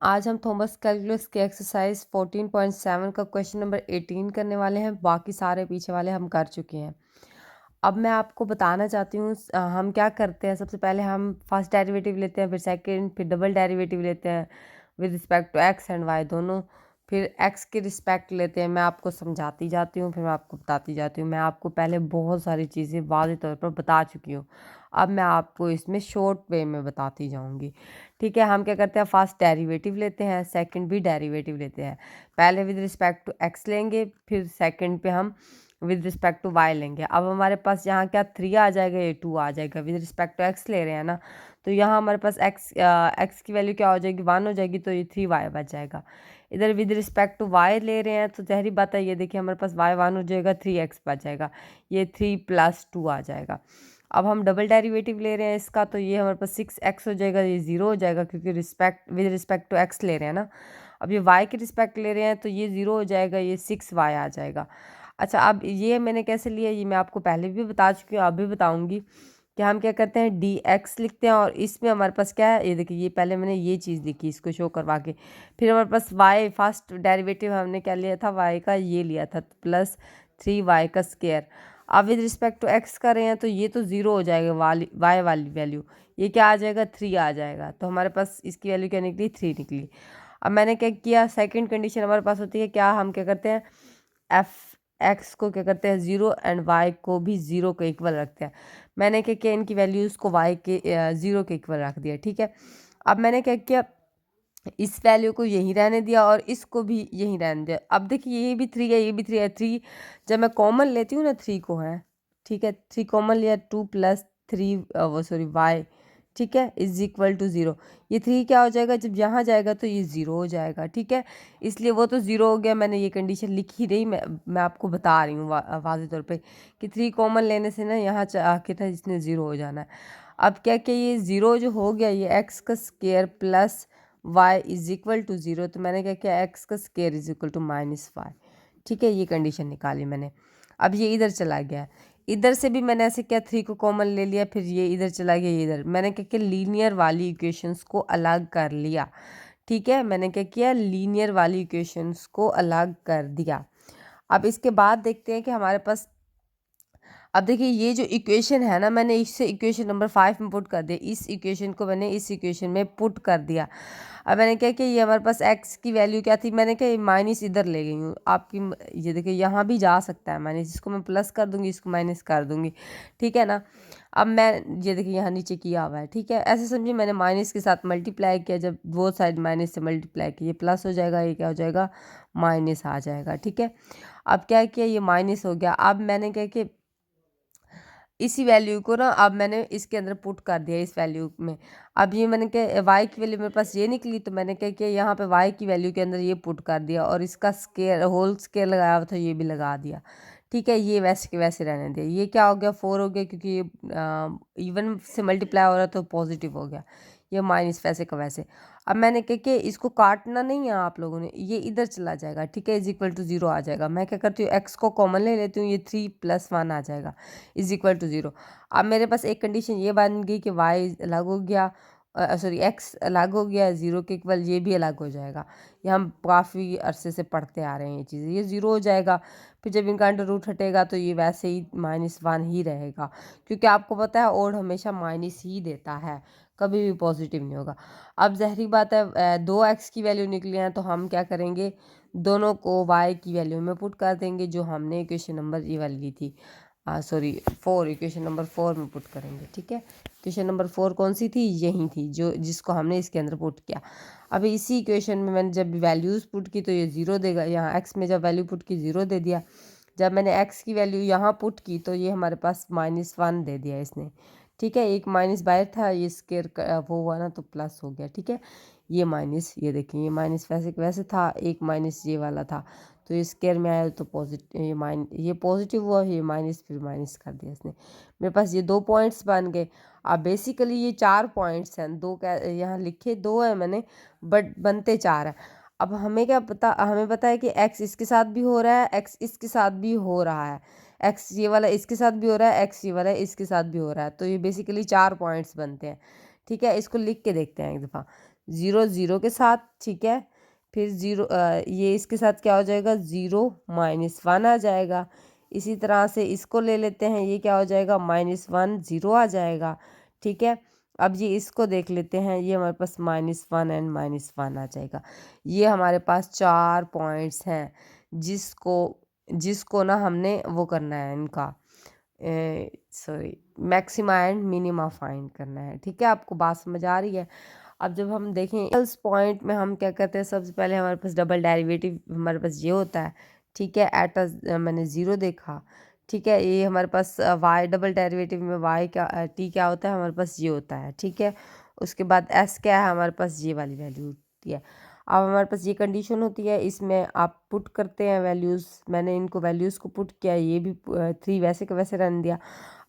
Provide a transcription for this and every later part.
आज हम Thomas calculus के एक्सरसाइज 14.7 का क्वेश्चन नंबर 18 करने वाले हैं। बाकी सारे पीछे वाले हम कर चुके हैं। अब मैं आपको बताना चाहती हूँ हम क्या करते हैं। सबसे पहले हम फर्स्ट डेरिवेटिव लेते हैं, फिर सेकंड, फिर डबल डेरिवेटिव लेते हैं with respect to x and y दोनों, फिर एक्स की रिस्पेक्ट लेते हैं। मैं आपको समझाती जाती हूँ, फिर मैं आपको बताती जाती हूँ। मैं आपको पहले बहुत सारी चीज़ें वाज़ेह तौर पर बता चुकी हूँ। अब मैं आपको इसमें शॉर्ट वे में बताती जाऊँगी। ठीक है, हम क्या करते हैं, फर्स्ट डेरिवेटिव लेते हैं, सेकंड भी डेरिवेटिव लेते हैं। पहले विद रिस्पेक्ट टू एक्स लेंगे, फिर सेकंड पे हम विद रिस्पेक्ट टू वाई लेंगे। अब हमारे पास यहाँ क्या 3 आ जाएगा, ये 2 आ जाएगा। विद रिस्पेक्ट टू एक्स ले रहे हैं ना, तो यहाँ हमारे पास एक्स की वैल्यू क्या हो जाएगी, 1 हो जाएगी, तो ये 3y बच जाएगा। इधर विद रिस्पेक्ट टू वाई ले रहे हैं, तो जहरी बात है, ये देखिए हमारे पास y 1 हो जाएगा, 3x बच जाएगा, ये 3 + 2 आ जाएगा। अब हम डबल डेरिवेटिव ले रहे हैं इसका, तो ये हमारे पास 6x हो जाएगा, ये 0 हो जाएगा, क्योंकि विद रिस्पेक्ट टू x ले रहे हैं ना। अब ये y की रिस्पेक्ट ले रहे हैं, तो ये 0 हो जाएगा, ये 6y आ जाएगा। अच्छा, अब ये मैंने कैसे लिया, ये मैं आपको पहले भी बता चुकी हूँ, अब भी बताऊँगी कि हम क्या करते हैं, dx लिखते हैं, और इसमें हमारे पास क्या है, ये देखिए, ये पहले मैंने ये चीज़ लिखी इसको शो करवा के। फिर हमारे पास y, फर्स्ट डेरिवेटिव हमने क्या लिया था, y का ये लिया था, प्लस 3y का स्क्वायर। अब विद रिस्पेक्ट टू x कर रहे हैं, तो ये तो 0 हो जाएगा, y वाली वैल्यू, ये क्या आ जाएगा, 3 आ जाएगा। तो हमारे पास इसकी वैल्यू क्या निकली, 3 निकली। अब मैंने क्या किया, सेकंड कंडीशन हमारे पास होती है क्या, हम क्या करते हैं, एफ एक्स को क्या करते हैं 0 एंड वाई को भी 0 के इक्वल रखते हैं। मैंने क्या किया, इनकी वैल्यूज़ को वाई के 0 के इक्वल रख दिया। ठीक है, अब मैंने क्या किया, इस वैल्यू को यहीं रहने दिया और इसको भी यहीं रहने दिया। अब देखिए, ये भी 3 है, ये भी 3 है। 3 जब मैं कॉमन लेती हूँ ना, 3 को है, ठीक है, 3 कॉमन लिया, 2 + 3 वाई, ठीक है, इज इक्वल टू 0। ये 3 क्या हो जाएगा, जब यहाँ जाएगा तो ये 0 हो जाएगा। ठीक है, इसलिए वो तो 0 हो गया, मैंने ये कंडीशन लिखी नहीं, मैं आपको बता रही हूँ वाज़ेह तौर पे कि 3 कॉमन लेने से ना यहाँ आके था इसने 0 हो जाना है। अब क्या क्या, ये 0 जो हो गया, ये एक्स का square plus y is equal to 0, तो मैंने क्या किया, x का square is equal to -y। ठीक है, ये कंडीशन निकाली मैंने। अब ये इधर चला गया, इधर से भी मैंने ऐसे क्या, 3 को कॉमन ले लिया, फिर ये इधर चला गया, ये इधर, मैंने क्या किया, लीनियर वाली इक्वेशंस को अलग कर लिया। ठीक है, मैंने क्या किया, लीनियर वाली इक्वेशंस को अलग कर दिया। अब इसके बाद देखते हैं कि हमारे पास, अब देखिए, ये जो इक्वेशन है ना, मैंने इससे इक्वेशन नंबर 5 में पुट कर दिया, इस इक्वेशन को मैंने इस इक्वेशन में पुट कर दिया। अब मैंने क्या किया, ये हमारे पास x की वैल्यू क्या थी, मैंने क्या, माइनस इधर ले गई हूँ आपकी, ये देखिए यहाँ भी जा सकता है माइनस, इसको मैं प्लस कर दूंगी, इसको माइनस कर दूंगी। ठीक है ना, अब मैं ये देखिए यहाँ नीचे किया हुआ है। ठीक है, ऐसे समझिए, मैंने माइनस के साथ मल्टीप्लाई किया, जब वो साइड माइनस से मल्टीप्लाई किया, ये प्लस हो जाएगा, ये क्या हो जाएगा, माइनस आ जाएगा। ठीक है, अब क्या किया, ये माइनस हो गया। अब मैंने क्या किया, इसी वैल्यू को ना, अब मैंने इसके अंदर पुट कर दिया इस वैल्यू में। अब ये मैंने क्या, वाई की वैल्यू मेरे पास ये निकली, तो मैंने क्या किया, यहाँ पे वाई की वैल्यू के अंदर ये पुट कर दिया, और इसका स्केयर, होल स्केयर लगाया हुआ था, ये भी लगा दिया। ठीक है, ये वैसे के वैसे रहने दिया। ये क्या हो गया, 4 हो गया, क्योंकि ये इवन से मल्टीप्लाई हो रहा तो पॉजिटिव हो गया, ये माइनस वैसे का वैसे। अब मैंने क्या किया, इसको काटना नहीं है आप लोगों ने, ये इधर चला जाएगा। ठीक है, इज इक्वल टू 0 आ जाएगा। मैं क्या करती हूँ, एक्स को कॉमन ले लेती हूँ, ये 3 + 1 आ जाएगा, इज इक्वल टू 0। अब मेरे पास एक कंडीशन ये बन गई कि वाई अलग हो गया, सॉरी एक्स अलग हो गया, 0 के इक्वल, ये भी अलग हो जाएगा। ये हम काफ़ी अरसे से पढ़ते आ रहे हैं ये चीज़ें, ये 0 हो जाएगा। फिर जब इनका अंडर रूट हटेगा, तो ये वैसे ही -1 ही रहेगा, क्योंकि आपको पता है ओड हमेशा माइनस ही देता है, कभी भी पॉजिटिव नहीं होगा। अब जहरी बात है, 2x की वैल्यू निकली है, तो हम क्या करेंगे, दोनों को y की वैल्यू में पुट कर देंगे, जो हमने इक्वेशन नंबर ये वाली ली थी, सॉरी 4, इक्वेशन नंबर 4 में पुट करेंगे। ठीक है, इक्वेशन नंबर 4 कौन सी थी, यही थी, जो जिसको हमने इसके अंदर पुट किया। अब इसी इक्वेशन में मैंने जब वैल्यूज़ पुट की, तो ये 0 देगा, यहाँ x में जब वैल्यू पुट की 0 दे दिया। जब मैंने x की वैल्यू यहाँ पुट की, तो ये हमारे पास -1 दे दिया इसने। ठीक है, एक माइनस बाहर था, ये स्केयर वो हुआ ना, तो प्लस हो गया। ठीक है, ये माइनस, ये देखिए, ये माइनस वैसे वैसे था, एक माइनस ये वाला था, तो ये स्केयर में आया, तो पॉजिटिव, ये पॉजिटिव हुआ, ये माइनस, फिर माइनस कर दिया इसने। मेरे पास ये 2 पॉइंट्स बन गए। अब बेसिकली ये 4 पॉइंट्स हैं, 2 यहाँ लिखे 2 है मैंने, बट बनते 4 हैं। अब हमें क्या पता, हमें पता है कि x इसके साथ भी हो रहा है, x इसके साथ भी हो रहा है, x ये वाला इसके साथ भी हो रहा है, x ये वाला इसके साथ भी हो रहा है, तो ये बेसिकली 4 पॉइंट्स बनते हैं। ठीक है, इसको लिख के देखते हैं एक दफ़ा। 0 0 के साथ, ठीक है। फिर 0 ये इसके साथ क्या हो जाएगा, 0 -1 आ जाएगा। इसी तरह से इसको ले लेते हैं, ये क्या हो जाएगा, -1 0 आ जाएगा, ठीक है। अब ये इसको देख लेते हैं, ये हमारे पास -1 एंड -1 आ जाएगा। ये हमारे पास 4 पॉइंट्स हैं जिसको जिसको ना हमने वो करना है, इनका sorry maxima and minima find करना है, ठीक है। आपको बात समझ आ रही है। अब जब हम देखें इस पॉइंट में हम क्या करते हैं, सबसे पहले हमारे पास डबल डेरिवेटिव हमारे पास ये होता है, ठीक है। एट मैंने 0 देखा, ठीक है। ये हमारे पास वाई डबल डेरिवेटिव में वाई क्या टी क्या होता है, हमारे पास ये होता है, ठीक है। उसके बाद एस क्या है, हमारे पास ये वाली वैल्यू होती है। अब हमारे पास ये कंडीशन होती है, इसमें आप पुट करते हैं वैल्यूज़, मैंने इनको वैल्यूज़ को पुट किया, ये भी 3 वैसे के वैसे रन दिया।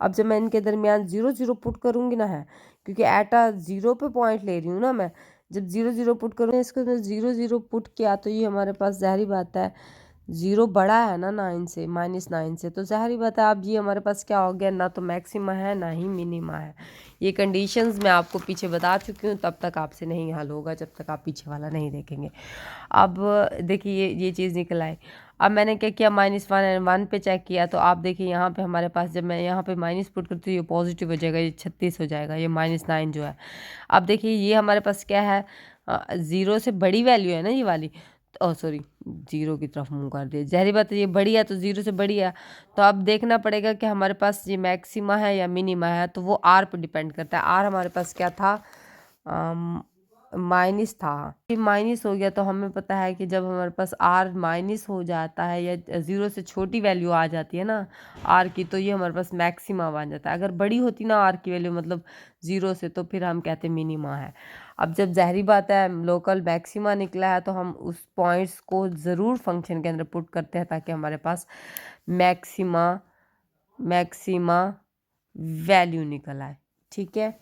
अब जब मैं इनके दरमियान 0 0 पुट करूँगी ना है, क्योंकि एटा 0 पे पॉइंट ले रही हूँ ना मैं, जब 0 0 पुट करूँ, इसको 0 0 पुट किया तो ये हमारे पास ज़ाहिर बात है 0 बड़ा है ना 9 से, -9 से, तो ज़ाहिर बात है अब ये हमारे पास क्या हो गया, ना तो मैक्सिमा है ना ही मिनिमा है। ये कंडीशंस मैं आपको पीछे बता चुकी हूँ, तब तक आपसे नहीं हल होगा जब तक आप पीछे वाला नहीं देखेंगे। अब देखिए ये चीज़ निकल आई। अब मैंने क्या किया, -1 एंड 1 पे चेक किया, तो आप देखिए यहाँ पे हमारे पास जब मैं यहाँ पे माइनस पुट करती हूँ, ये पॉजिटिव हो जाएगा, ये 36 हो जाएगा, ये -9 जो है। अब देखिए ये हमारे पास क्या है, 0 से बड़ी वैल्यू है ना ये वाली, ओ सॉरी 0 की तरफ मुंह कर दिया, ज़ाहिर बात है ये बड़ी है तो 0 से बड़ी है, तो अब देखना पड़ेगा कि हमारे पास ये मैक्सिमा है या मिनिमा है, तो वो आर पर डिपेंड करता है। आर हमारे पास क्या था, माइनस था, ये माइनस हो गया, तो हमें पता है कि जब हमारे पास आर माइनस हो जाता है या 0 से छोटी वैल्यू आ जाती है ना आर की, तो ये हमारे पास मैक्सिमा बन जाता है। अगर बड़ी होती ना आर की वैल्यू मतलब 0 से, तो फिर हम कहते मिनिमा है। अब जब ज़ाहिरी बात है लोकल मैक्सिमा निकला है, तो हम उस पॉइंट्स को ज़रूर फंक्शन के अंदर पुट करते हैं ताकि हमारे पास मैक्सिमा मैक्सिमा वैल्यू निकल आए, ठीक है।